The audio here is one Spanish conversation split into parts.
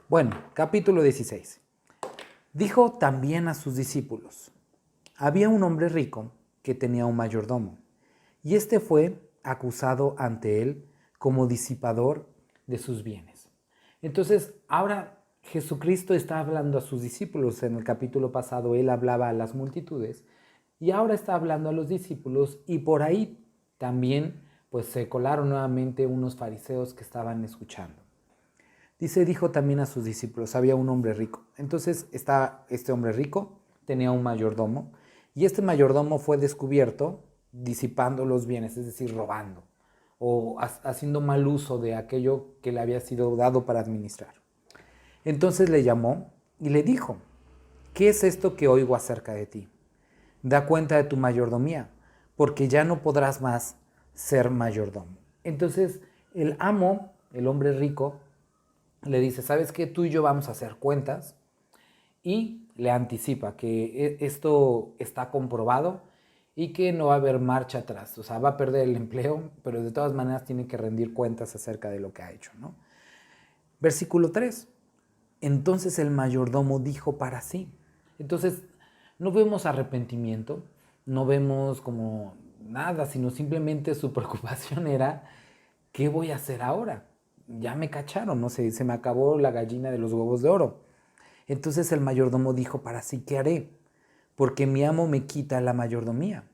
Bueno, capítulo 16. Dijo también a sus discípulos: había un hombre rico que tenía un mayordomo, y este fue acusado ante él como disipador de sus bienes. Entonces, ahora Jesucristo está hablando a sus discípulos. En el capítulo pasado él hablaba a las multitudes, y ahora está hablando a los discípulos, y por ahí también pues se colaron nuevamente unos fariseos que estaban escuchando. Dijo también a sus discípulos: había un hombre rico. Entonces este hombre rico tenía un mayordomo, y este mayordomo fue descubierto disipando los bienes, es decir, robando o haciendo mal uso de aquello que le había sido dado para administrar. Entonces le llamó y le dijo: ¿qué es esto que oigo acerca de ti? Da cuenta de tu mayordomía, porque ya no podrás más ser mayordomo. Entonces el amo, el hombre rico, le dice: ¿sabes qué? Tú y yo vamos a hacer cuentas, y le anticipa que esto está comprobado y que no va a haber marcha atrás. O sea, va a perder el empleo, pero de todas maneras tiene que rendir cuentas acerca de lo que ha hecho, ¿no? Versículo 3. Entonces el mayordomo dijo para sí. Entonces no vemos arrepentimiento, no vemos como nada, sino simplemente su preocupación era: ¿qué voy a hacer ahora? Ya me cacharon, no sé, se me acabó la gallina de los huevos de oro. Entonces el mayordomo dijo para sí: ¿qué haré? Porque mi amo me quita la mayordomía.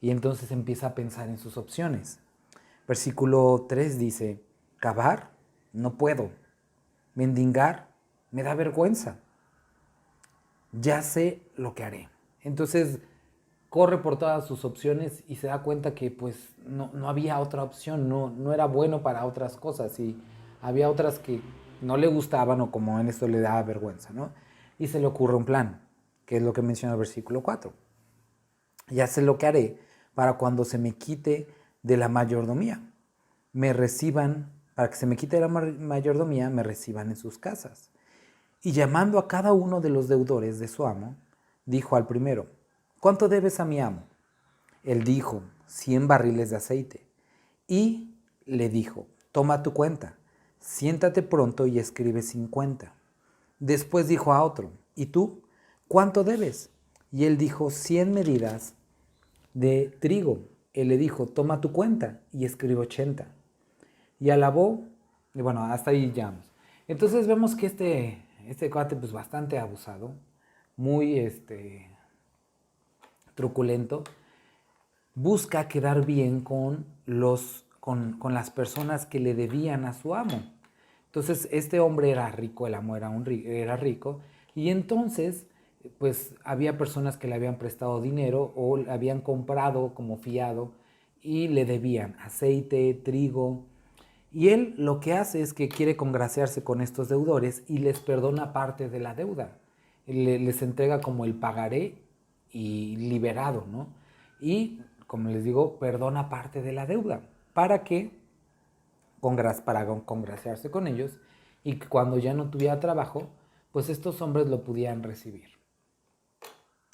Y entonces empieza a pensar en sus opciones. Versículo 3 dice: cavar, no puedo. Mendigar, me da vergüenza. Ya sé lo que haré. Entonces corre por todas sus opciones y se da cuenta que pues no había otra opción, no era bueno para otras cosas, y había otras que no le gustaban, o como en esto le daba vergüenza, ¿no? Y se le ocurre un plan, que es lo que menciona el versículo 4. Ya sé lo que haré para cuando se me quite de la mayordomía, me reciban, para que se me quite de la mayordomía, me reciban en sus casas. Y llamando a cada uno de los deudores de su amo, dijo al primero: ¿cuánto debes a mi amo? Él dijo: 100 barriles de aceite. Y le dijo: toma tu cuenta, siéntate pronto y escribe 50. Después dijo a otro: ¿y tú? ¿Cuánto debes? Y él dijo: 100 medidas de trigo. Él le dijo: toma tu cuenta y escribe 80. Y alabó, y bueno, hasta ahí llegamos. Entonces vemos que este cuate pues bastante abusado, muy truculento, busca quedar bien con las personas que le debían a su amo. Entonces este hombre era rico, el amo era rico, y entonces pues había personas que le habían prestado dinero o le habían comprado como fiado y le debían aceite, trigo. Y él lo que hace es que quiere congraciarse con estos deudores y les perdona parte de la deuda. Les entrega como el pagaré y liberado, ¿no? Y, como les digo, perdona parte de la deuda para congraciarse con ellos, y que cuando ya no tuviera trabajo, pues estos hombres lo pudieran recibir.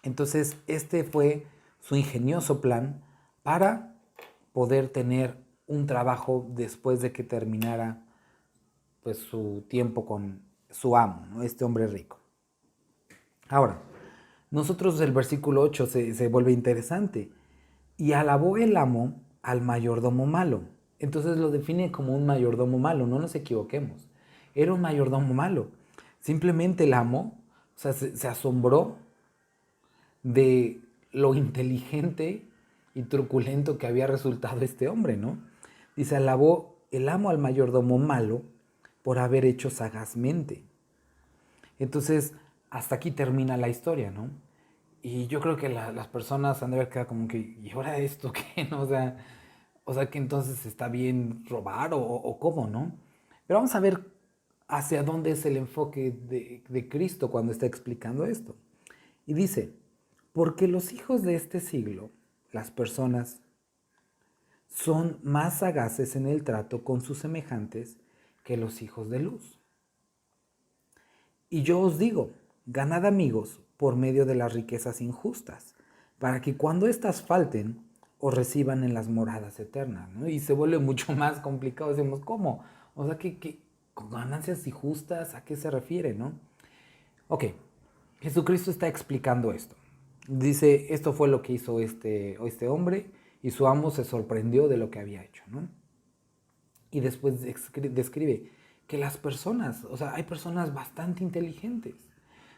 Entonces, este fue su ingenioso plan para poder tener un trabajo después de que terminara pues su tiempo con su amo, ¿no? Este hombre rico. Ahora, nosotros el versículo 8 se vuelve interesante. Y alabó el amo al mayordomo malo. Entonces lo define como un mayordomo malo, no nos equivoquemos. Era un mayordomo malo. Simplemente el amo, o sea, se asombró de lo inteligente y truculento que había resultado este hombre, ¿no? Dice: alabó el amo al mayordomo malo por haber hecho sagazmente. Entonces, hasta aquí termina la historia, ¿no? Y yo creo que las personas han de haber quedado como que: ¿y ahora esto qué? ¿No? O sea que entonces está bien robar o cómo, ¿no? Pero vamos a ver hacia dónde es el enfoque de Cristo cuando está explicando esto. Y dice: porque los hijos de este siglo, las personas, son más sagaces en el trato con sus semejantes que los hijos de luz. Y yo os digo, ganad amigos por medio de las riquezas injustas, para que cuando éstas falten, o reciban en las moradas eternas, ¿no? Y se vuelve mucho más complicado. Decimos, ¿cómo? O sea, con ganancias injustas, ¿a qué se refiere, no? Ok, Jesucristo está explicando esto. Dice, esto fue lo que hizo este hombre y su amo se sorprendió de lo que había hecho, ¿no? Y después describe que las personas, o sea, hay personas bastante inteligentes.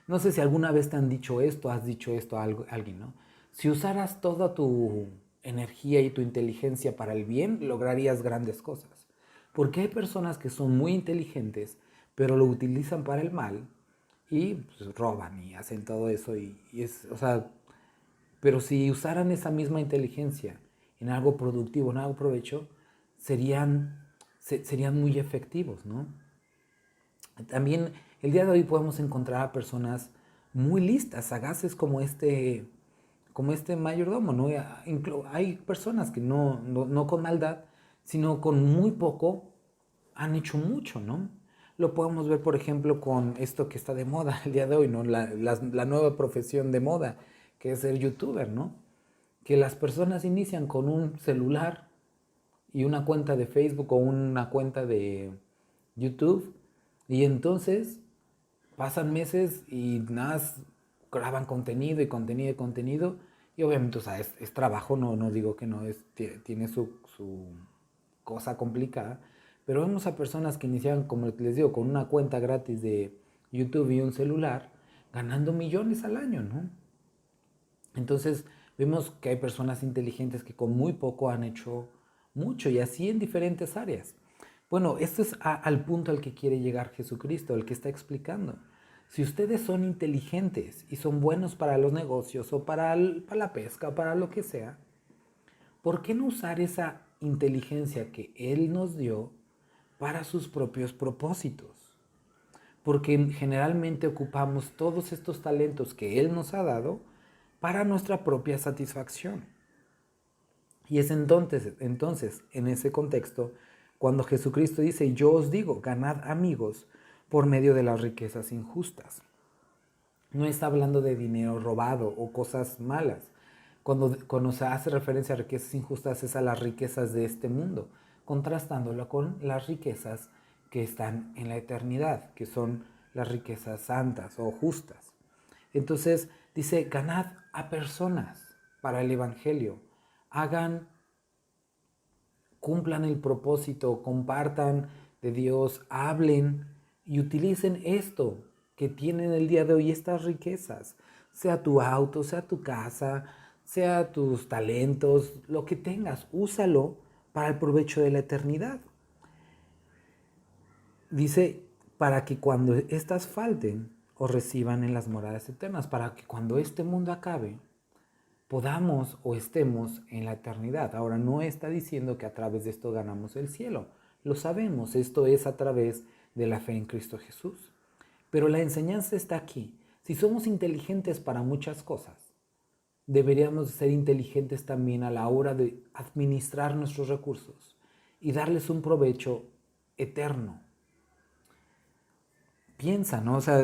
No sé si alguna vez te han dicho esto, has dicho esto a alguien, ¿no? Si usaras toda tu energía y tu inteligencia para el bien, lograrías grandes cosas. Porque hay personas que son muy inteligentes, pero lo utilizan para el mal y pues, roban y hacen todo eso. O sea, pero si usaran esa misma inteligencia en algo productivo, en algo provecho, serían muy efectivos, ¿no? También el día de hoy podemos encontrar a personas muy listas, sagaces como este mayordomo, ¿no? Hay personas que no con maldad, sino con muy poco han hecho mucho, ¿no? Lo podemos ver, por ejemplo, con esto que está de moda el día de hoy, ¿no? La nueva profesión de moda, que es ser youtuber, ¿no? Que las personas inician con un celular y una cuenta de Facebook o una cuenta de YouTube y entonces pasan meses y nada, graban contenido y contenido y contenido y obviamente, o sea, es trabajo, no digo que no, tiene su cosa complicada, pero vemos a personas que inician, como les digo, con una cuenta gratis de YouTube y un celular, ganando millones al año, ¿no? Entonces vemos que hay personas inteligentes que con muy poco han hecho mucho y así en diferentes áreas. Bueno, esto es al punto al que quiere llegar Jesucristo, el que está explicando. Si ustedes son inteligentes y son buenos para los negocios o para la pesca o para lo que sea, ¿por qué no usar esa inteligencia que Él nos dio para sus propios propósitos? Porque generalmente ocupamos todos estos talentos que Él nos ha dado para nuestra propia satisfacción. Y es entonces, en ese contexto, cuando Jesucristo dice, yo os digo, ganad amigos por medio de las riquezas injustas. No está hablando de dinero robado o cosas malas. Cuando se hace referencia a riquezas injustas es a las riquezas de este mundo, contrastándolo con las riquezas que están en la eternidad, que son las riquezas santas o justas. Entonces dice, ganad a personas para el Evangelio, cumplan el propósito, compartan de Dios, hablen y utilicen esto que tienen el día de hoy, estas riquezas, sea tu auto, sea tu casa, sea tus talentos, lo que tengas, úsalo para el provecho de la eternidad. Dice, para que cuando éstas falten, os reciban en las moradas eternas, para que cuando este mundo acabe, podamos o estemos en la eternidad. Ahora, no está diciendo que a través de esto ganamos el cielo. Lo sabemos, esto es a través de la fe en Cristo Jesús. Pero la enseñanza está aquí. Si somos inteligentes para muchas cosas, deberíamos ser inteligentes también a la hora de administrar nuestros recursos y darles un provecho eterno. Piensa, ¿no? O sea,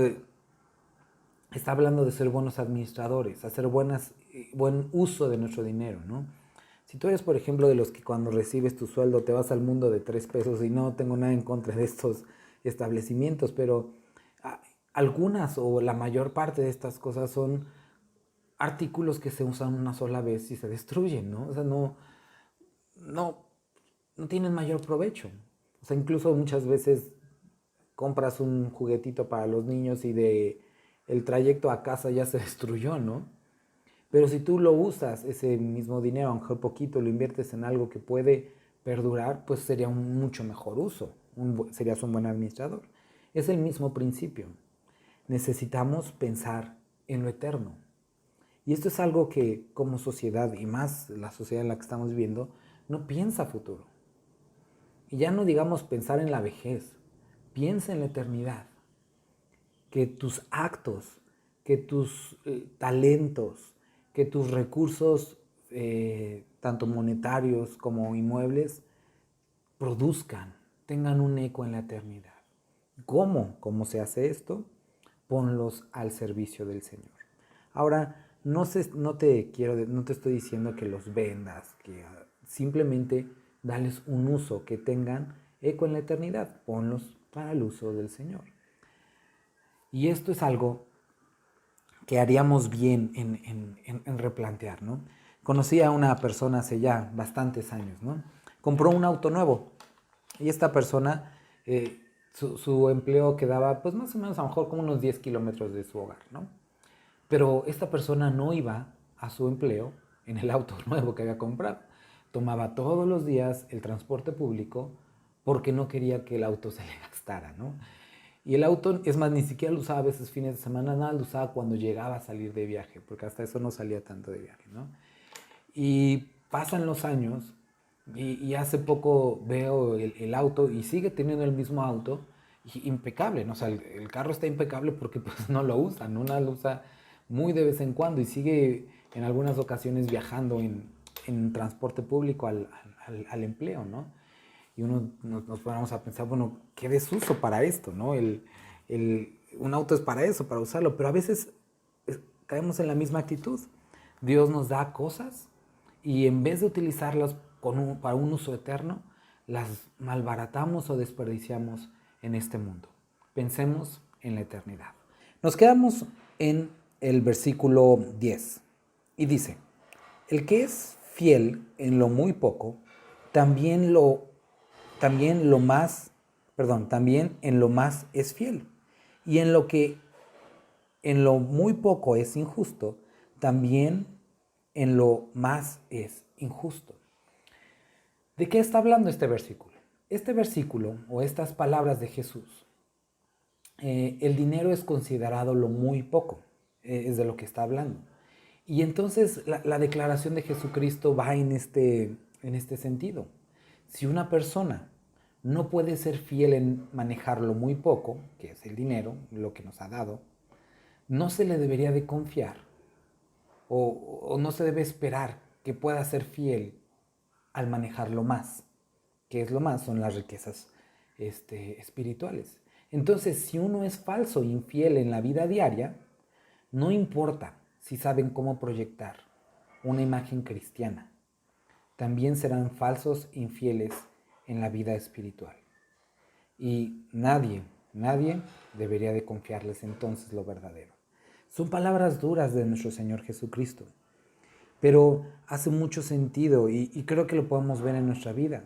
está hablando de ser buenos administradores, hacer buen uso de nuestro dinero, ¿no? Si tú eres, por ejemplo, de los que cuando recibes tu sueldo te vas al mundo de 3 pesos y no tengo nada en contra de estos establecimientos, pero algunas o la mayor parte de estas cosas son artículos que se usan una sola vez y se destruyen, ¿no? O sea, no, no tienen mayor provecho. O sea, incluso muchas veces compras un juguetito para los niños y el trayecto a casa ya se destruyó, ¿no? Pero si tú lo usas, ese mismo dinero, aunque poquito, lo inviertes en algo que puede perdurar, pues sería un mucho mejor uso, serías un buen administrador. Es el mismo principio. Necesitamos pensar en lo eterno. Y esto es algo que como sociedad, y más la sociedad en la que estamos viviendo, no piensa futuro. Y ya no digamos pensar en la vejez, piensa en la eternidad. Que tus actos, que tus talentos, que tus recursos, tanto monetarios como inmuebles, produzcan, tengan un eco en la eternidad. ¿Cómo? ¿Cómo se hace esto? Ponlos al servicio del Señor. Ahora, No te estoy diciendo que los vendas, que simplemente dales un uso, que tengan eco en la eternidad. Ponlos para el uso del Señor. Y esto es algo que haríamos bien en replantear, ¿no? Conocí a una persona hace ya bastantes años, ¿no? Compró un auto nuevo y esta persona, su empleo quedaba pues más o menos a lo mejor como unos 10 kilómetros de su hogar, ¿no? Pero esta persona no iba a su empleo en el auto nuevo que había comprado. Tomaba todos los días el transporte público porque no quería que el auto se le gastara, ¿no? Y el auto, es más, ni siquiera lo usaba a veces fines de semana, nada, lo usaba cuando llegaba a salir de viaje, porque hasta eso no salía tanto de viaje, ¿no? Y pasan los años y hace poco veo el auto y sigue teniendo el mismo auto, impecable, ¿no? O sea, el carro está impecable porque pues no lo usa, ¿no? Uno lo usa muy de vez en cuando y sigue en algunas ocasiones viajando en transporte público al empleo, ¿no? Y nos ponemos a pensar, bueno, qué desuso para esto, ¿no? Un auto es para eso, para usarlo, pero a veces caemos en la misma actitud. Dios nos da cosas y en vez de utilizarlas para un uso eterno, las malbaratamos o desperdiciamos en este mundo. Pensemos en la eternidad. Nos quedamos en el versículo 10 y dice, el que es fiel en lo muy poco, también también en lo más es fiel. Y en lo muy poco es injusto, también en lo más es injusto. ¿De qué está hablando este versículo? Este versículo o estas palabras de Jesús, el dinero es considerado lo muy poco, es de lo que está hablando. Y entonces la declaración de Jesucristo va en este sentido. Si una persona no puede ser fiel en manejar lo muy poco, que es el dinero, lo que nos ha dado, no se le debería de confiar o no se debe esperar que pueda ser fiel al manejar lo más. Que es lo más? Son las riquezas espirituales. Entonces, si uno es falso e infiel en la vida diaria, no importa si saben cómo proyectar una imagen cristiana, también serán falsos e infieles en la vida espiritual. Y nadie debería de confiarles entonces lo verdadero. Son palabras duras de nuestro Señor Jesucristo, pero hace mucho sentido y creo que lo podemos ver en nuestra vida.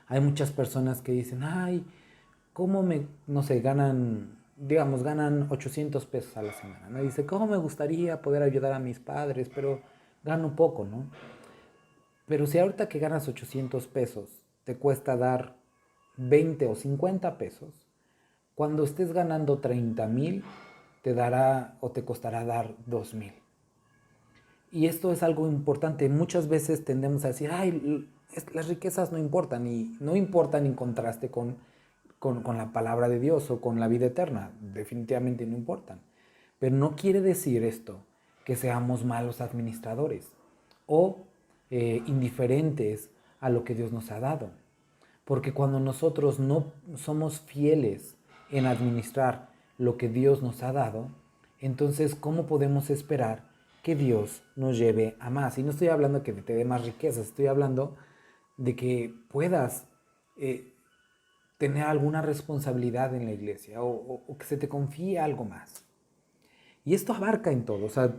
Hay muchas personas que dicen, ay, no sé, ganan 800 pesos a la semana, ¿no? Dice, ¿cómo me gustaría poder ayudar a mis padres? Pero gano poco, ¿no? Pero si ahorita que ganas 800 pesos te cuesta dar 20 o 50 pesos, cuando estés ganando 30,000, te dará o te costará dar 2,000. Y esto es algo importante. Muchas veces tendemos a decir, ay, las riquezas no importan, y no importan en contraste con la palabra de Dios o con la vida eterna. Definitivamente no importan. Pero no quiere decir esto que seamos malos administradores o indiferentes a lo que Dios nos ha dado. Porque cuando nosotros no somos fieles en administrar lo que Dios nos ha dado, entonces ¿cómo podemos esperar que Dios nos lleve a más? Y no estoy hablando que te dé más riquezas, estoy hablando de que puedas tener alguna responsabilidad en la iglesia o que se te confíe algo más. Y esto abarca en todo, o sea,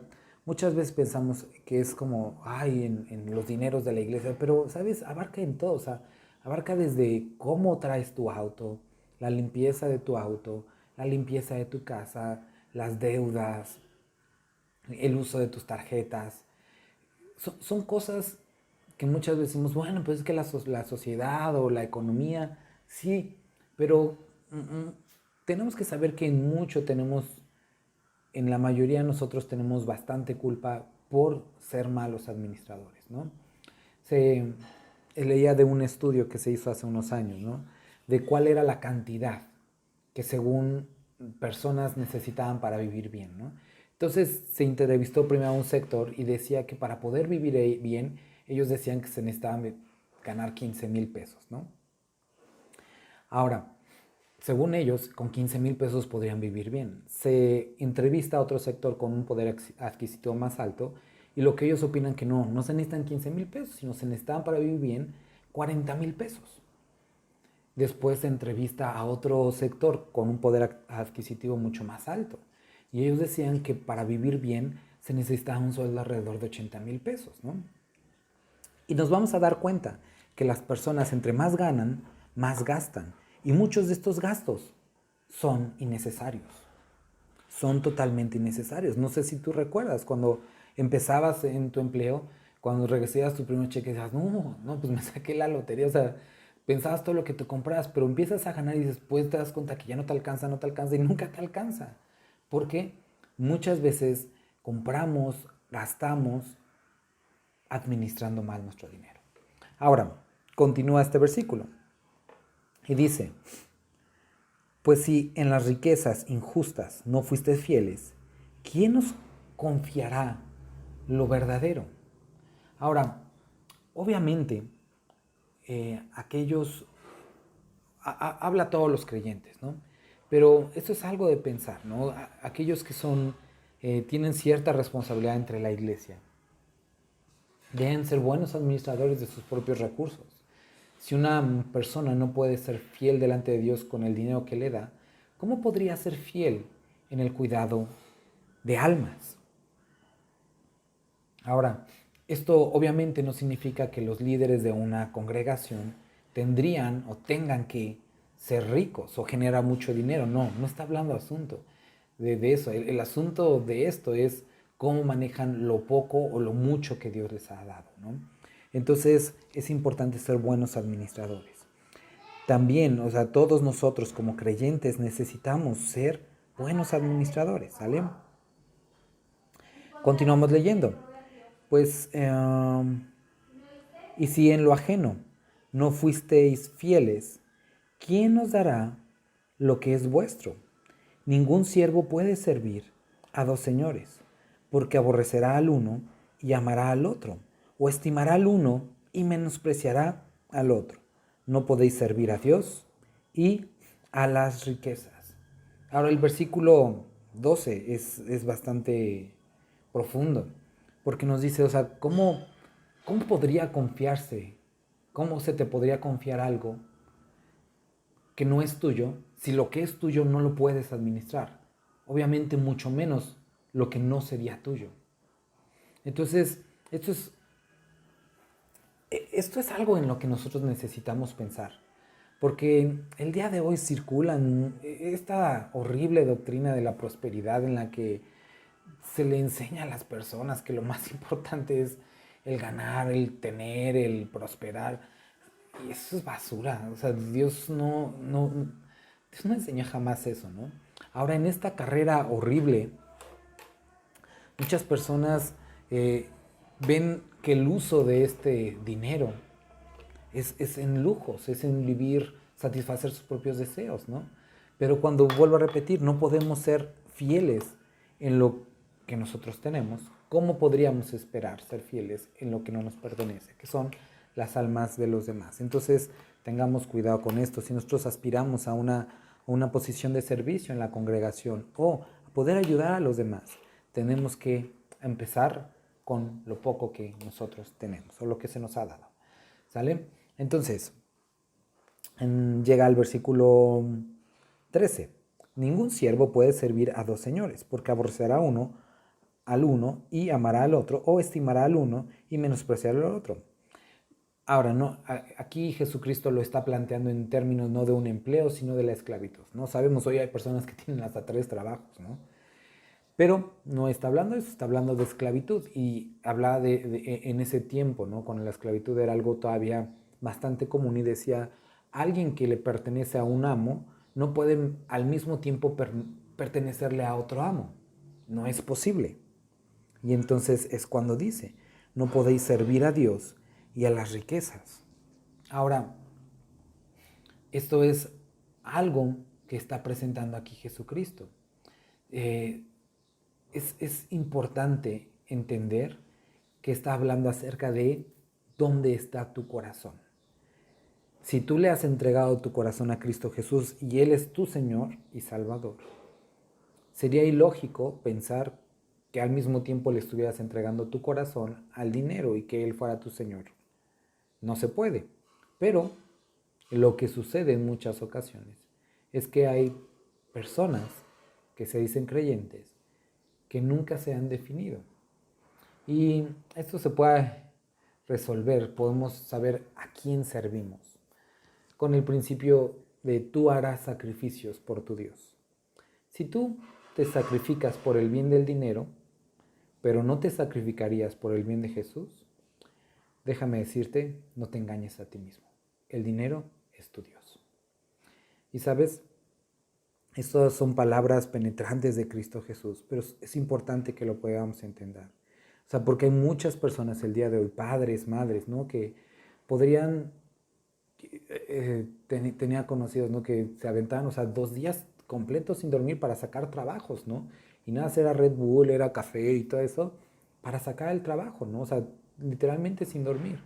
muchas veces pensamos que es como, ay, en los dineros de la iglesia, pero, ¿sabes? Abarca en todo, o sea, abarca desde cómo traes tu auto, la limpieza de tu auto, la limpieza de tu casa, las deudas, el uso de tus tarjetas. Son cosas que muchas veces decimos, bueno, pues es que la sociedad o la economía, sí, pero tenemos que saber que en la mayoría de nosotros tenemos bastante culpa por ser malos administradores, ¿no? Leía de un estudio que se hizo hace unos años, ¿no? De cuál era la cantidad que según personas necesitaban para vivir bien, ¿no? Entonces se entrevistó primero a un sector y decía que para poder vivir bien, ellos decían que se necesitaban ganar 15,000 pesos, ¿no? Ahora, según ellos, con 15,000 pesos podrían vivir bien. Se entrevista a otro sector con un poder adquisitivo más alto y lo que ellos opinan que no se necesitan 15,000 pesos, sino se necesitan para vivir bien 40,000 pesos. Después se entrevista a otro sector con un poder adquisitivo mucho más alto y ellos decían que para vivir bien se necesitaba un sueldo alrededor de 80,000 pesos, ¿no? Y nos vamos a dar cuenta que las personas entre más ganan, más gastan. Y muchos de estos gastos son innecesarios. Son totalmente innecesarios. No sé si tú recuerdas cuando empezabas en tu empleo, cuando recibías tu primer cheque, decías, pues me saqué la lotería. O sea, pensabas todo lo que te comprabas, pero empiezas a ganar y después te das cuenta que ya no te alcanza y nunca te alcanza. Porque muchas veces compramos, gastamos, administrando mal nuestro dinero. Ahora, continúa este versículo y dice, pues si en las riquezas injustas no fuiste fieles, ¿quién os confiará lo verdadero? Ahora, obviamente, habla a todos los creyentes, ¿no? Pero esto es algo de pensar, ¿no? Aquellos que tienen cierta responsabilidad entre la iglesia, deben ser buenos administradores de sus propios recursos. Si una persona no puede ser fiel delante de Dios con el dinero que le da, ¿cómo podría ser fiel en el cuidado de almas? Ahora, esto obviamente no significa que los líderes de una congregación tendrían o tengan que ser ricos o generar mucho dinero. No está hablando de eso. El asunto de esto es cómo manejan lo poco o lo mucho que Dios les ha dado, ¿no? Entonces es importante ser buenos administradores. También, o sea, todos nosotros como creyentes necesitamos ser buenos administradores, ¿sale? Continuamos leyendo. Pues, y si en lo ajeno no fuisteis fieles, ¿quién nos dará lo que es vuestro? Ningún siervo puede servir a dos señores, porque aborrecerá al uno y amará al otro, o estimará al uno y menospreciará al otro. No podéis servir a Dios y a las riquezas. Ahora el versículo 12 es bastante profundo, porque nos dice, o sea, ¿cómo podría confiarse? ¿Cómo se te podría confiar algo que no es tuyo si lo que es tuyo no lo puedes administrar? Obviamente mucho menos lo que no sería tuyo. Entonces, esto es algo en lo que nosotros necesitamos pensar, porque el día de hoy circulan esta horrible doctrina de la prosperidad en la que se le enseña a las personas que lo más importante es el ganar, el tener, el prosperar. Y eso es basura. O sea, Dios Dios no enseñó jamás eso, ¿no? Ahora, en esta carrera horrible, muchas personas ven que el uso de este dinero es en lujos, es en vivir, satisfacer sus propios deseos, ¿no? Pero cuando vuelvo a repetir, no podemos ser fieles en lo que nosotros tenemos. ¿Cómo podríamos esperar ser fieles en lo que no nos pertenece, que son las almas de los demás? Entonces, tengamos cuidado con esto. Si nosotros aspiramos a una posición de servicio en la congregación o a poder ayudar a los demás, tenemos que empezar con lo poco que nosotros tenemos o lo que se nos ha dado. ¿Sale? Entonces, llega al versículo 13. Ningún siervo puede servir a dos señores, porque aborrecerá al uno y amará al otro, o estimará al uno y menospreciará al otro. Ahora, no, aquí Jesucristo lo está planteando en términos no de un empleo, sino de la esclavitud, ¿no? Sabemos, hoy hay personas que tienen hasta 3 trabajos, ¿no? Pero no está hablando de eso, está hablando de esclavitud. Y habla en ese tiempo, ¿no? Cuando la esclavitud era algo todavía bastante común, y decía, alguien que le pertenece a un amo no puede al mismo tiempo pertenecerle a otro amo. No es posible. Y entonces es cuando dice, no podéis servir a Dios y a las riquezas. Ahora, esto es algo que está presentando aquí Jesucristo. Es importante entender que está hablando acerca de dónde está tu corazón. Si tú le has entregado tu corazón a Cristo Jesús y Él es tu Señor y Salvador, sería ilógico pensar que al mismo tiempo le estuvieras entregando tu corazón al dinero y que Él fuera tu Señor. No se puede. Pero lo que sucede en muchas ocasiones es que hay personas que se dicen creyentes que nunca se han definido. Y esto se puede resolver, podemos saber a quién servimos, con el principio de tú harás sacrificios por tu Dios. Si tú te sacrificas por el bien del dinero, pero no te sacrificarías por el bien de Jesús, déjame decirte, no te engañes a ti mismo. El dinero es tu Dios. Y sabes, estas son palabras penetrantes de Cristo Jesús, pero es importante que lo podamos entender. O sea, porque hay muchas personas el día de hoy, padres, madres, ¿no? Que podrían, tenía conocidos, ¿no? Que se aventaban, o sea, 2 días completos sin dormir para sacar trabajos, ¿no? Y nada, era Red Bull, era café y todo eso, para sacar el trabajo, ¿no? O sea, literalmente sin dormir.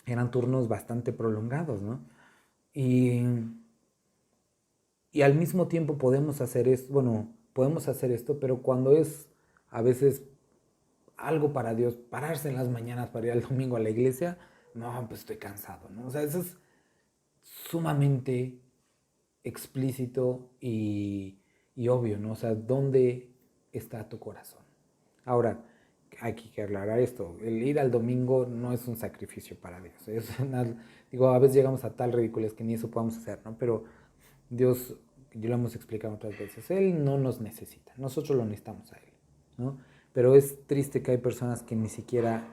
Eran turnos bastante prolongados, ¿no? Y al mismo tiempo podemos hacer esto, bueno, podemos hacer esto, pero cuando es a veces algo para Dios, pararse en las mañanas para ir al domingo a la iglesia, no, pues estoy cansado, ¿no? O sea, eso es sumamente explícito y obvio, ¿no? O sea, ¿dónde está tu corazón? Ahora, hay que aclarar esto, el ir al domingo no es un sacrificio para Dios. Digo, a veces llegamos a tal ridiculez que ni eso podemos hacer, ¿no? Pero Dios, yo lo hemos explicado otras veces, Él no nos necesita, nosotros lo necesitamos a Él, ¿no? Pero es triste que hay personas que ni siquiera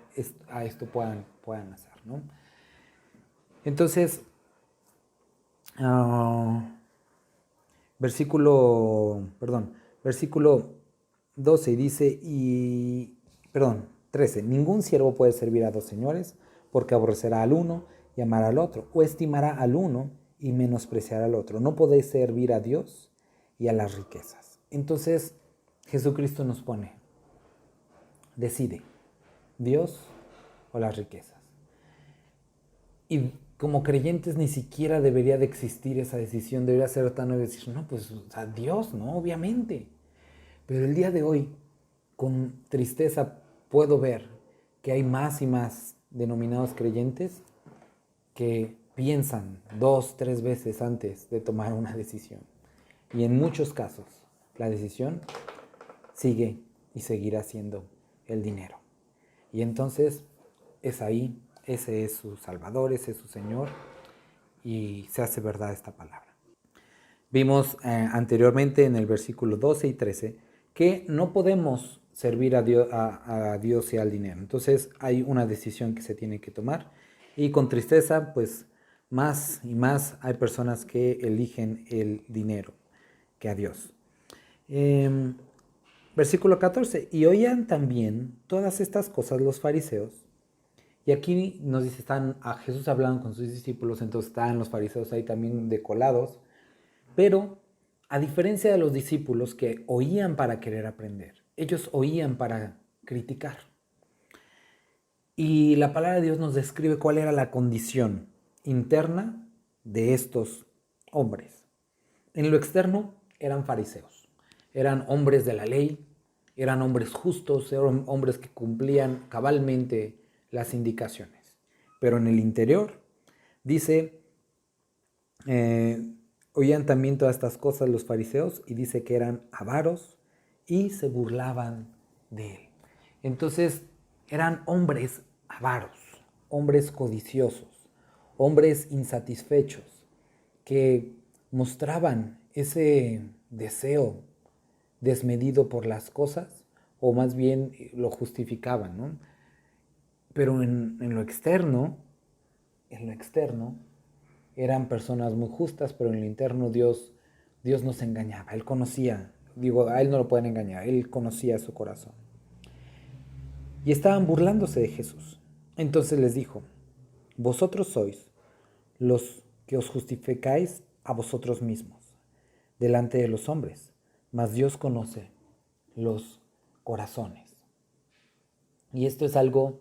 a esto puedan hacer, ¿no? Entonces, versículo 12 dice, 13, ningún siervo puede servir a dos señores, porque aborrecerá al uno y amará al otro, o estimará al uno y menospreciará al otro. No podéis servir a Dios y a las riquezas. Entonces, Jesucristo nos pone, decide, Dios o las riquezas. Y como creyentes ni siquiera debería de existir esa decisión, debería ser tan de decir, no, pues, o sea, Dios, ¿no? Obviamente. Pero el día de hoy, con tristeza, puedo ver que hay más y más denominados creyentes que piensan 2, 3 veces antes de tomar una decisión. Y en muchos casos, la decisión sigue y seguirá siendo el dinero. Y entonces es ahí, ese es su Salvador, ese es su Señor, y se hace verdad esta palabra. Vimos anteriormente en el versículo 12 y 13 que no podemos servir a Dios y al dinero. Entonces hay una decisión que se tiene que tomar y con tristeza, pues más y más hay personas que eligen el dinero que a Dios. Versículo 14, y oían también todas estas cosas los fariseos. Y aquí nos dice, están a Jesús hablando con sus discípulos, entonces están los fariseos ahí también decolados. Pero a diferencia de los discípulos que oían para querer aprender, ellos oían para criticar. Y la palabra de Dios nos describe cuál era la condición interna de estos hombres. En lo externo eran fariseos, eran hombres de la ley, eran hombres justos, eran hombres que cumplían cabalmente las indicaciones. Pero en el interior dice, oían también todas estas cosas los fariseos y dice que eran avaros y se burlaban de él. Entonces eran hombres avaros, hombres codiciosos, hombres insatisfechos que mostraban ese deseo desmedido por las cosas o más bien lo justificaban, ¿no? Pero en lo externo eran personas muy justas, pero en lo interno Dios no se engañaba. Él conocía, a él no lo pueden engañar, él conocía su corazón. Y estaban burlándose de Jesús. Entonces les dijo, vosotros sois los que os justificáis a vosotros mismos delante de los hombres, mas Dios conoce los corazones. Y esto es algo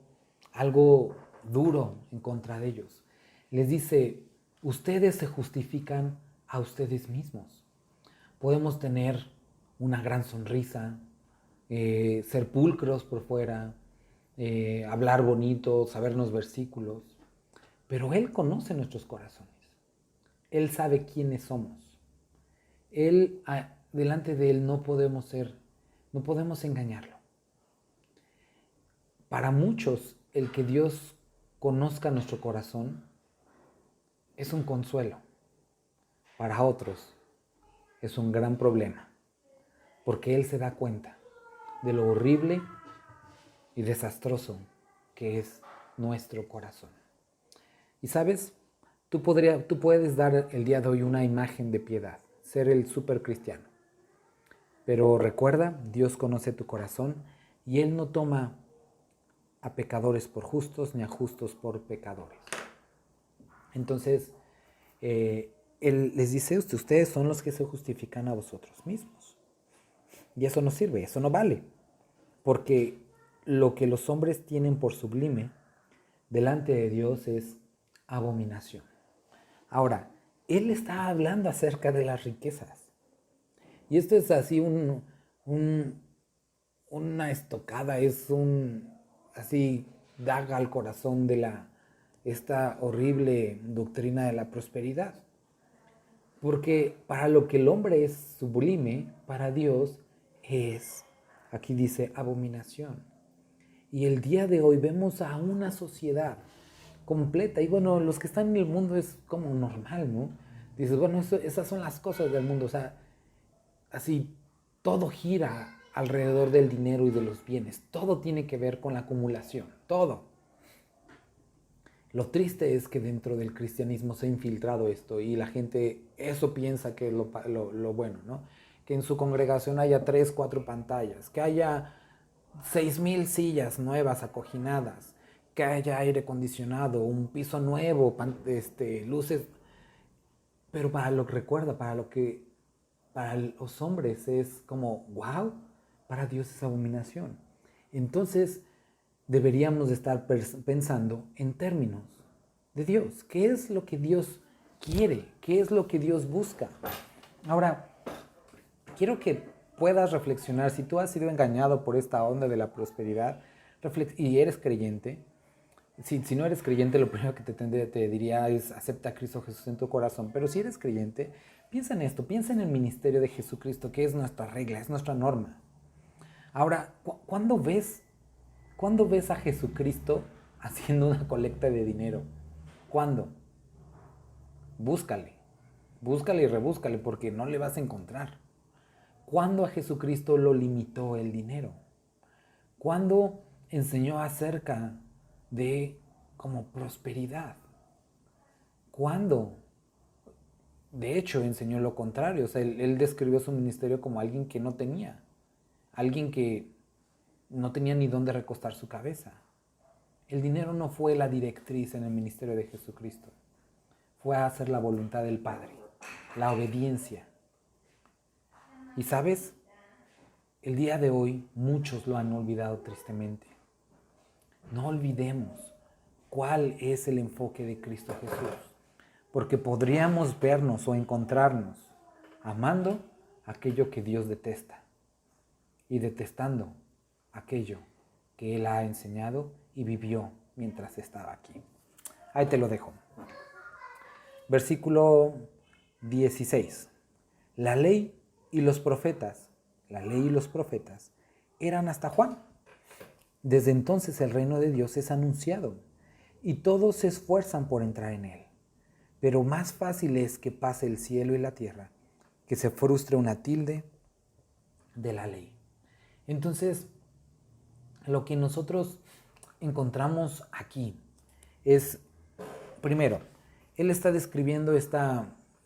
duro en contra de ellos. Les dice, ustedes se justifican a ustedes mismos. Podemos tener una gran sonrisa, ser pulcros por fuera, hablar bonito, sabernos versículos, pero Él conoce nuestros corazones. Él sabe quiénes somos. Delante de Él no podemos engañarlo. Para muchos, el que Dios conozca nuestro corazón es un consuelo. Para otros, es un gran problema, porque Él se da cuenta de lo horrible y desastroso que es nuestro corazón. Y sabes, tú puedes dar el día de hoy una imagen de piedad, ser el super cristiano. Pero recuerda, Dios conoce tu corazón y Él no toma a pecadores por justos ni a justos por pecadores. Entonces, Él les dice, ustedes son los que se justifican a vosotros mismos. Y eso no sirve, eso no vale. Porque lo que los hombres tienen por sublime delante de Dios es abominación. Ahora, Él está hablando acerca de las riquezas. Y esto es así una estocada, así daga al corazón de esta horrible doctrina de la prosperidad. Porque para lo que el hombre es sublime, para Dios es, aquí dice, abominación. Y el día de hoy vemos a una sociedad completa. Y bueno, los que están en el mundo es como normal, ¿no? Dices, bueno, esas son las cosas del mundo. O sea, así todo gira alrededor del dinero y de los bienes. Todo tiene que ver con la acumulación. Todo. Lo triste es que dentro del cristianismo se ha infiltrado esto y la gente eso piensa que es lo bueno, ¿no? Que en su congregación haya 3, 4 pantallas, que haya 6,000 sillas nuevas acoginadas, que haya aire acondicionado, un piso nuevo, luces. Pero para los hombres es como, wow, para Dios es abominación. Entonces, deberíamos de estar pensando en términos de Dios. ¿Qué es lo que Dios quiere? ¿Qué es lo que Dios busca? Ahora, quiero que puedas reflexionar. Si tú has sido engañado por esta onda de la prosperidad y eres creyente, si no eres creyente, lo primero que te diría es acepta a Cristo Jesús en tu corazón. Pero si eres creyente, piensa en esto, piensa en el ministerio de Jesucristo, que es nuestra regla, es nuestra norma. Ahora, ¿cuándo ves a Jesucristo haciendo una colecta de dinero? ¿Cuándo? Búscale y rebúscale porque no le vas a encontrar. ¿Cuándo a Jesucristo lo limitó el dinero? ¿Cuándo enseñó acerca de como prosperidad? ¿Cuándo? De hecho, enseñó lo contrario. O sea, él describió su ministerio como alguien que no tenía. Alguien que no tenía ni dónde recostar su cabeza. El dinero no fue la directriz en el ministerio de Jesucristo. Fue a hacer la voluntad del Padre, la obediencia. Y sabes, el día de hoy muchos lo han olvidado tristemente. No olvidemos cuál es el enfoque de Cristo Jesús, porque podríamos vernos o encontrarnos amando aquello que Dios detesta y detestando aquello que Él ha enseñado y vivió mientras estaba aquí. Ahí te lo dejo. Versículo 16. La ley y los profetas eran hasta Juan. Desde entonces el reino de Dios es anunciado y todos se esfuerzan por entrar en él. Pero más fácil es que pase el cielo y la tierra, que se frustre una tilde de la ley. Entonces, lo que nosotros encontramos aquí es, primero, él está describiendo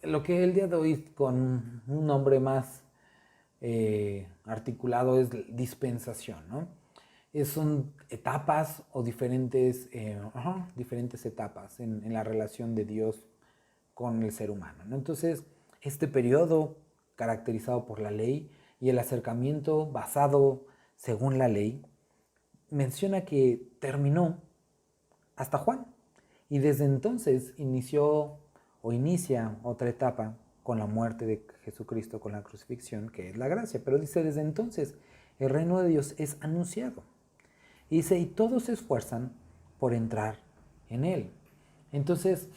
lo que el día de hoy con un nombre más articulado es dispensación, ¿no? Son etapas o diferentes etapas en la relación de Dios con el ser humano, ¿no? Entonces, este periodo caracterizado por la ley y el acercamiento basado según la ley, menciona que terminó hasta Juan. Y desde entonces inicia otra etapa con la muerte de Jesucristo, con la crucifixión, que es la gracia. Pero dice, desde entonces el reino de Dios es anunciado. Y dice, y todos se esfuerzan por entrar en él. Entonces,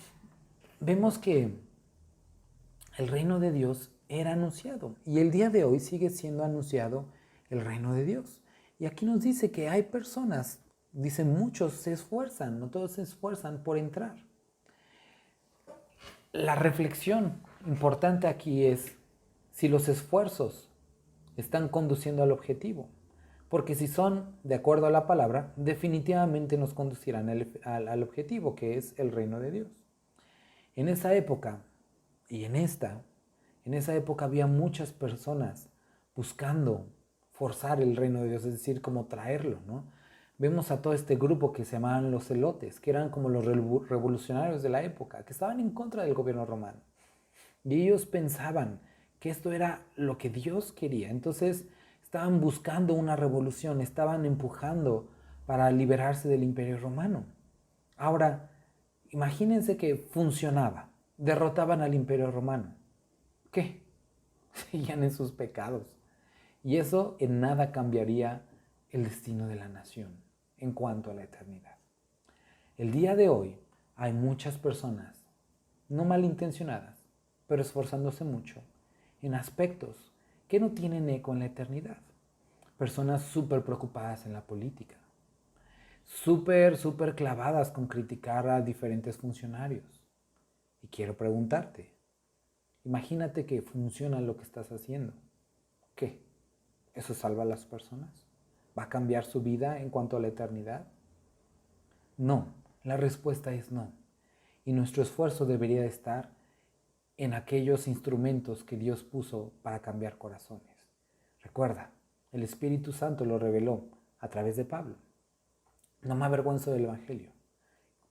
vemos que el reino de Dios era anunciado. Y el día de hoy sigue siendo anunciado el reino de Dios. Y aquí nos dice que hay personas, dice muchos se esfuerzan, no todos se esfuerzan por entrar. La reflexión importante aquí es si los esfuerzos están conduciendo al objetivo. Porque si son de acuerdo a la palabra, definitivamente nos conducirán al objetivo, que es el reino de Dios. En esa época, y en esa época había muchas personas buscando forzar el reino de Dios, es decir, como traerlo, ¿no? Vemos a todo este grupo que se llamaban los celotes, que eran como los revolucionarios de la época, que estaban en contra del gobierno romano. Y ellos pensaban que esto era lo que Dios quería. Entonces estaban buscando una revolución, estaban empujando para liberarse del imperio romano. Ahora, imagínense que funcionaba, derrotaban al imperio romano. ¿Qué? Seguían en sus pecados. Y eso en nada cambiaría el destino de la nación en cuanto a la eternidad. El día de hoy hay muchas personas, no malintencionadas, pero esforzándose mucho en aspectos que no tienen eco en la eternidad. Personas súper preocupadas en la política, súper clavadas con criticar a diferentes funcionarios. Y quiero preguntarte, imagínate que funciona lo que estás haciendo. ¿Qué? ¿Eso salva a las personas? ¿Va a cambiar su vida en cuanto a la eternidad? No, la respuesta es no. Y nuestro esfuerzo debería estar en aquellos instrumentos que Dios puso para cambiar corazones. Recuerda, el Espíritu Santo lo reveló a través de Pablo. No me avergüenzo del Evangelio,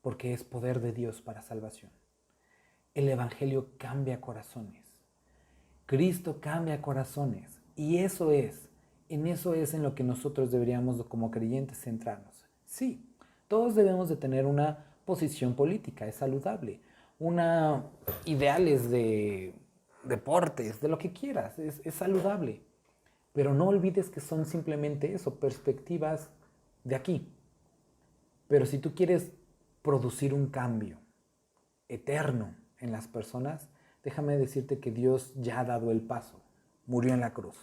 porque es poder de Dios para salvación. El Evangelio cambia corazones. Cristo cambia corazones. Y en eso es en lo que nosotros deberíamos como creyentes centrarnos. Sí, todos debemos de tener una posición política, es saludable. Ideales de deportes, de lo que quieras, es saludable. Pero no olvides que son simplemente eso, perspectivas de aquí. Pero si tú quieres producir un cambio eterno en las personas, déjame decirte que Dios ya ha dado el paso, murió en la cruz.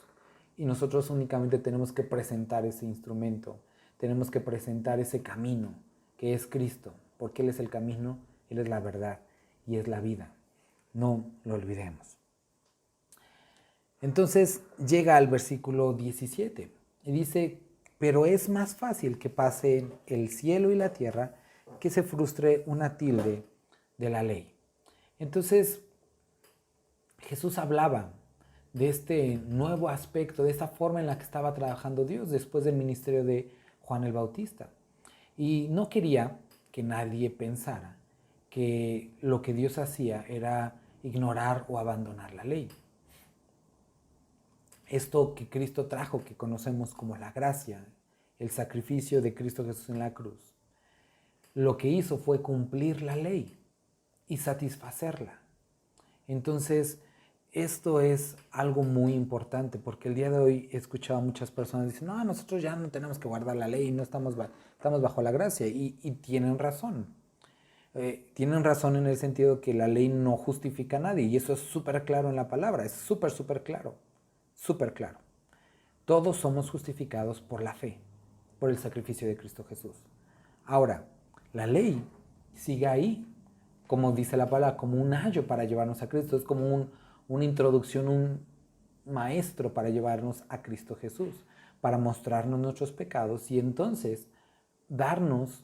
Y nosotros únicamente tenemos que presentar ese instrumento, tenemos que presentar ese camino que es Cristo, porque Él es el camino, Él es la verdad y es la vida. No lo olvidemos. Entonces llega al versículo 17 y dice, pero es más fácil que pase el cielo y la tierra que se frustre una tilde de la ley. Entonces Jesús hablaba de este nuevo aspecto, de esta forma en la que estaba trabajando Dios después del ministerio de Juan el Bautista. Y no quería que nadie pensara que lo que Dios hacía era ignorar o abandonar la ley. Esto que Cristo trajo, que conocemos como la gracia, el sacrificio de Cristo Jesús en la cruz, lo que hizo fue cumplir la ley y satisfacerla. Entonces, esto es algo muy importante porque el día de hoy he escuchado a muchas personas dicen, no, nosotros ya no tenemos que guardar la ley, no estamos bajo la gracia. Y tienen razón. Tienen razón en el sentido que la ley no justifica a nadie y eso es súper claro en la palabra, es súper claro. Súper claro. Todos somos justificados por la fe, por el sacrificio de Cristo Jesús. Ahora, la ley sigue ahí, como dice la palabra, como un ayo para llevarnos a Cristo. Es como una introducción, un maestro para llevarnos a Cristo Jesús, para mostrarnos nuestros pecados y entonces darnos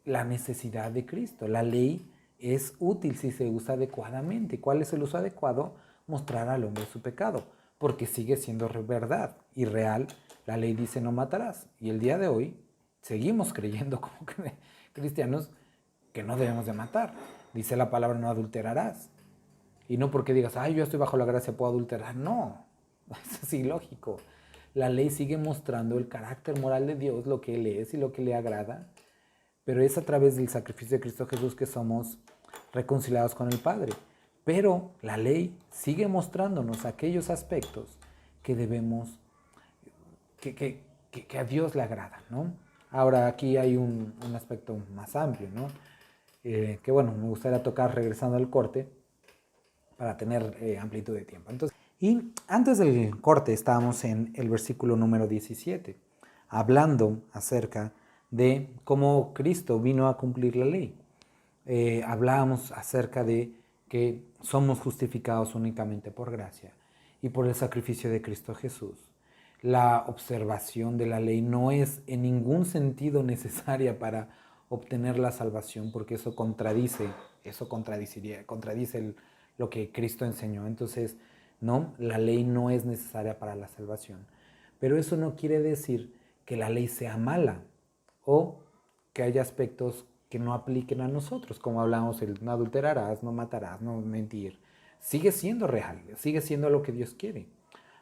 la necesidad de Cristo. La ley es útil si se usa adecuadamente. ¿Cuál es el uso adecuado? Mostrar al hombre su pecado, porque sigue siendo verdad y real. La ley dice no matarás. Y el día de hoy seguimos creyendo como cristianos que no debemos de matar. Dice la palabra no adulterarás. Y no porque digas, ay, yo estoy bajo la gracia, puedo adulterar. No, es ilógico. La ley sigue mostrando el carácter moral de Dios, lo que Él es y lo que le agrada. pero es a través del sacrificio de Cristo Jesús que somos reconciliados con el Padre. Pero la ley sigue mostrándonos aquellos aspectos que debemos, que a Dios le agrada, ¿no? Ahora aquí hay un aspecto más amplio, ¿no? Que bueno, me gustaría tocar regresando al corte para tener amplitud de tiempo. Entonces, y antes del corte estábamos en el versículo número 17, hablando acerca de cómo Cristo vino a cumplir la ley. Hablábamos acerca de que somos justificados únicamente por gracia y por el sacrificio de Cristo Jesús. La observación de la ley no es en ningún sentido necesaria para obtener la salvación, porque eso contradice lo que Cristo enseñó. Entonces, no, la ley no es necesaria para la salvación. Pero eso no quiere decir que la ley sea mala o que haya aspectos que no apliquen a nosotros, como hablamos, el no adulterarás, no matarás, no mentir. Sigue siendo real, sigue siendo lo que Dios quiere.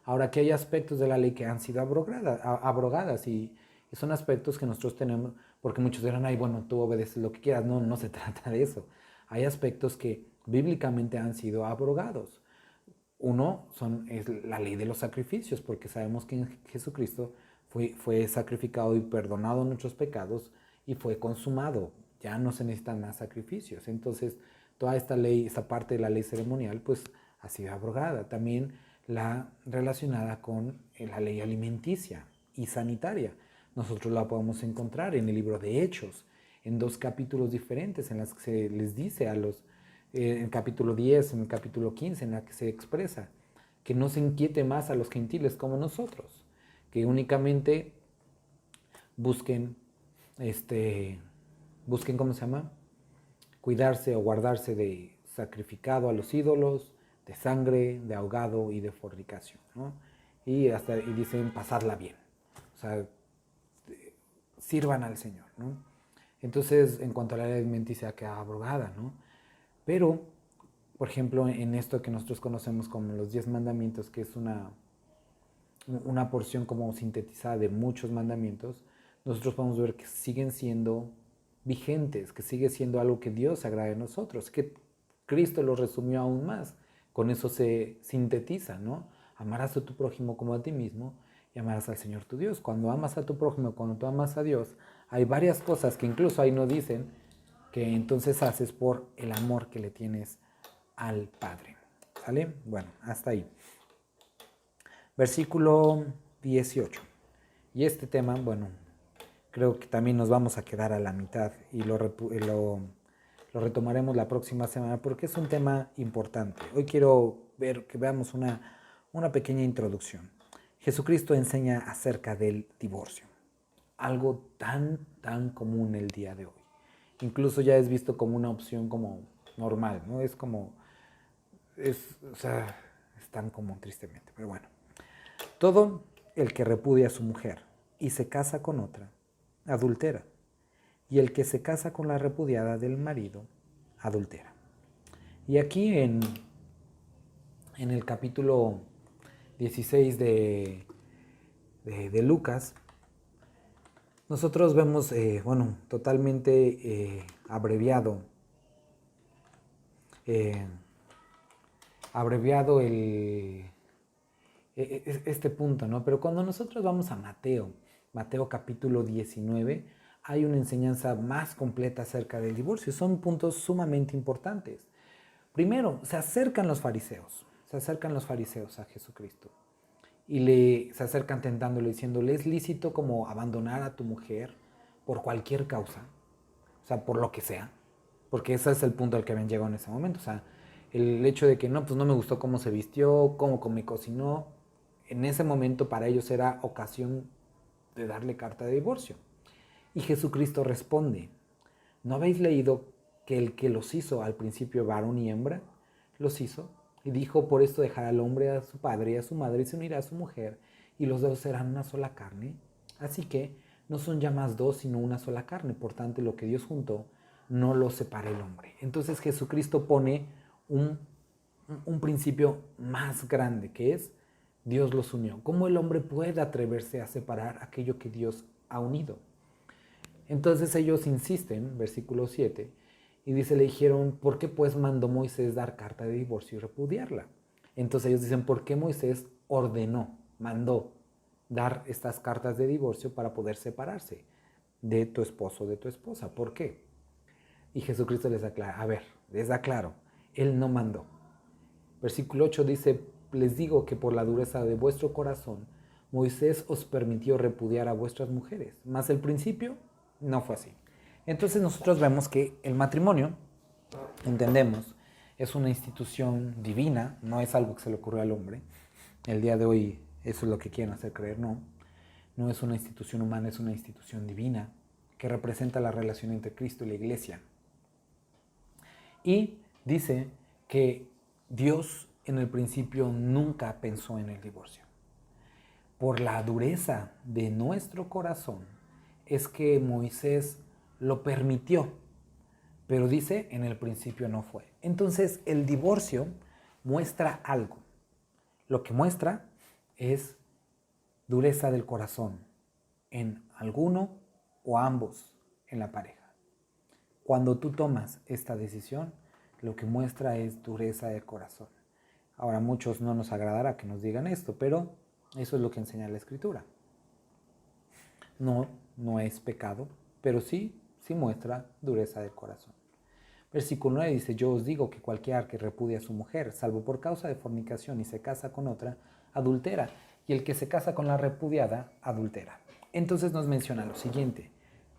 Ahora, que hay aspectos de la ley que han sido abrogadas y son aspectos que nosotros tenemos, porque muchos dirán, ay, bueno, tú obedeces lo que quieras. No, no se trata de eso. Hay aspectos que bíblicamente han sido abrogados. Uno es la ley de los sacrificios, porque sabemos que en Jesucristo fue sacrificado y perdonado nuestros pecados y fue consumado. Ya no se necesitan más sacrificios. Entonces, toda esta ley, esta parte de la ley ceremonial, pues ha sido abrogada. También la relacionada con la ley alimenticia y sanitaria. Nosotros la podemos encontrar en el libro de Hechos, en 2 capítulos diferentes, en las que se les dice a los, en el capítulo 10, en el capítulo 15, en la que se expresa que no se inquiete más a los gentiles como nosotros, que únicamente busquen, ¿cómo se llama? Cuidarse o guardarse de sacrificado a los ídolos, de sangre, de ahogado y de fornicación, ¿no? Y dicen pasarla bien, o sea, sirvan al Señor, ¿no? Entonces, en cuanto a la ley alimenticia, queda abrogada, ¿no? Pero, por ejemplo, en esto que nosotros conocemos como los 10 mandamientos, que es una porción como sintetizada de muchos mandamientos, nosotros podemos ver que siguen siendo vigentes, que sigue siendo algo que Dios agrada de nosotros, que Cristo lo resumió aún más. Con eso se sintetiza, ¿no? Amarás a tu prójimo como a ti mismo y amarás al Señor tu Dios. Cuando amas a tu prójimo, cuando tú amas a Dios, hay varias cosas que incluso ahí nos dicen que entonces haces por el amor que le tienes al Padre. ¿Sale? Bueno, hasta ahí. Versículo 18. Y este tema, bueno, creo que también nos vamos a quedar a la mitad y lo retomaremos la próxima semana porque es un tema importante. Hoy quiero que veamos una pequeña introducción. Jesucristo enseña acerca del divorcio, algo tan común el día de hoy. Incluso ya es visto como una opción como normal, ¿no? Es tan común tristemente, pero bueno. Todo el que repudia a su mujer y se casa con otra, adultera. Y el que se casa con la repudiada del marido, adultera. Y aquí en el capítulo 16 de Lucas, nosotros vemos, totalmente abreviado este punto, ¿no? Pero cuando nosotros vamos a Mateo capítulo 19, hay una enseñanza más completa acerca del divorcio. Son puntos sumamente importantes. Primero, se acercan los fariseos a Jesucristo y se acercan tentándole, diciéndole, ¿es lícito como abandonar a tu mujer por cualquier causa? O sea, por lo que sea. Porque ese es el punto al que habían llegado en ese momento. O sea, el hecho de que no, pues no me gustó cómo se vistió, cómo me cocinó, en ese momento para ellos era ocasión de darle carta de divorcio. Y Jesucristo responde, ¿no habéis leído que el que los hizo al principio varón y hembra, los hizo? Y dijo, por esto dejará al hombre a su padre y a su madre y se unirá a su mujer, y los dos serán una sola carne. Así que no son ya más dos, sino una sola carne. Por tanto, lo que Dios juntó, no lo separa el hombre. Entonces Jesucristo pone un principio más grande, que es Dios los unió. ¿Cómo el hombre puede atreverse a separar aquello que Dios ha unido? Entonces ellos insisten, versículo 7, y dice, le dijeron, ¿por qué pues mandó Moisés dar carta de divorcio y repudiarla? Entonces ellos dicen, ¿por qué Moisés mandó dar estas cartas de divorcio para poder separarse de tu esposo o de tu esposa? ¿Por qué? Y Jesucristo les aclara, les da claro, Él no mandó. Versículo 8 dice, les digo que por la dureza de vuestro corazón, Moisés os permitió repudiar a vuestras mujeres, mas el principio no fue así. Entonces nosotros vemos que el matrimonio, entendemos, es una institución divina, no es algo que se le ocurrió al hombre. El día de hoy eso es lo que quieren hacer creer, no es una institución humana, es una institución divina que representa la relación entre Cristo y la iglesia. Y dice que Dios en el principio nunca pensó en el divorcio. Por la dureza de nuestro corazón es que Moisés lo permitió, pero dice en el principio no fue. Entonces el divorcio muestra algo. Lo que muestra es dureza del corazón en alguno o ambos en la pareja. Cuando tú tomas esta decisión, lo que muestra es dureza del corazón. Ahora, a muchos no nos agradará que nos digan esto, pero eso es lo que enseña la Escritura. No es pecado, pero sí muestra dureza del corazón. Versículo 9 dice, yo os digo que cualquiera que repudia a su mujer, salvo por causa de fornicación y se casa con otra, adultera, y el que se casa con la repudiada, adultera. Entonces nos menciona lo siguiente,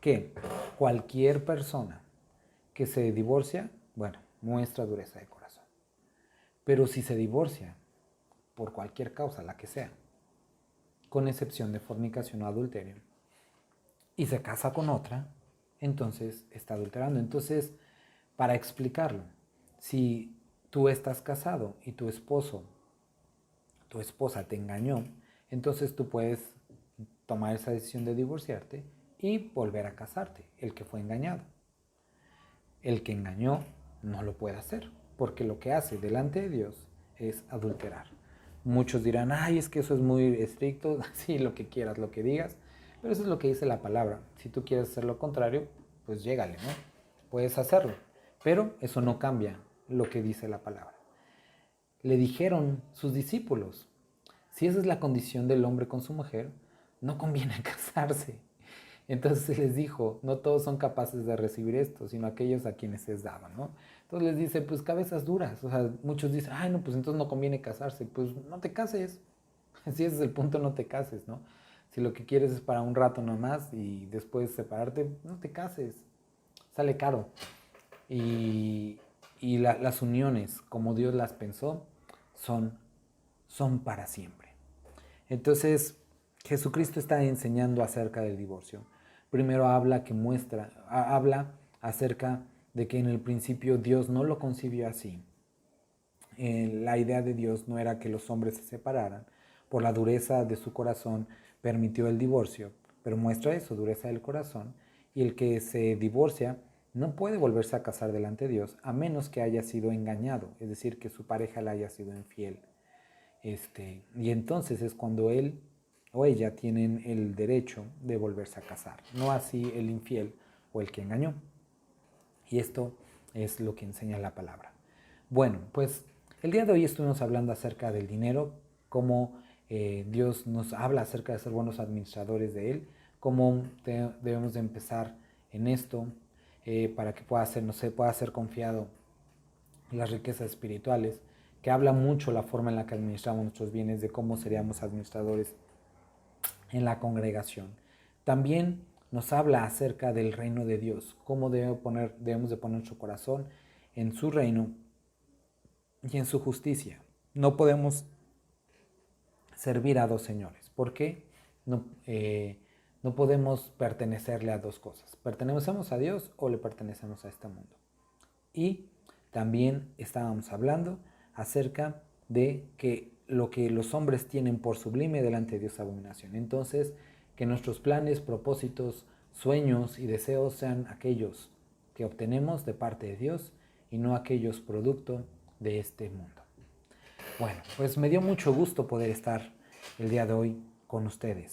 que cualquier persona que se divorcia, muestra dureza de corazón. Pero si se divorcia por cualquier causa, la que sea, con excepción de fornicación o adulterio, y se casa con otra, entonces está adulterando. Entonces, para explicarlo, si tú estás casado y tu esposa te engañó, entonces tú puedes tomar esa decisión de divorciarte y volver a casarte, el que fue engañado. El que engañó no lo puede hacer, porque lo que hace delante de Dios es adulterar. Muchos dirán, es que eso es muy estricto, sí, lo que quieras, lo que digas, pero eso es lo que dice la palabra. Si tú quieres hacer lo contrario, pues llégale, ¿no? Puedes hacerlo, pero eso no cambia lo que dice la palabra. Le dijeron sus discípulos, si esa es la condición del hombre con su mujer, no conviene casarse. Entonces les dijo, no todos son capaces de recibir esto, sino aquellos a quienes es dado, ¿no? Entonces les dice, pues cabezas duras. O sea, muchos dicen, pues entonces no conviene casarse. Pues no te cases. Si ese es el punto, no te cases, ¿no? Si lo que quieres es para un rato nomás y después separarte, no te cases. Sale caro. Y las uniones, como Dios las pensó, son para siempre. Entonces, Jesucristo está enseñando acerca del divorcio. Primero habla acerca de que en el principio Dios no lo concibió así. La idea de Dios no era que los hombres se separaran. Por la dureza de su corazón permitió el divorcio, pero muestra eso, dureza del corazón. Y el que se divorcia no puede volverse a casar delante de Dios a menos que haya sido engañado, es decir, que su pareja le haya sido infiel. Y entonces es cuando él o ella tienen el derecho de volverse a casar, no así el infiel o el que engañó. Y esto es lo que enseña la palabra. Bueno, pues el día de hoy estuvimos hablando acerca del dinero, cómo Dios nos habla acerca de ser buenos administradores de él, cómo debemos de empezar en esto para que pueda ser confiado en las riquezas espirituales, que habla mucho la forma en la que administramos nuestros bienes, de cómo seríamos administradores en la congregación. También nos habla acerca del reino de Dios, cómo debemos de poner nuestro corazón en su reino y en su justicia. No podemos servir a dos señores, porque no podemos pertenecerle a dos cosas. ¿Pertenecemos a Dios o le pertenecemos a este mundo? Y también estábamos hablando acerca de que lo que los hombres tienen por sublime delante de Dios es abominación. Entonces, que nuestros planes, propósitos, sueños y deseos sean aquellos que obtenemos de parte de Dios y no aquellos producto de este mundo. Bueno, pues me dio mucho gusto poder estar el día de hoy con ustedes.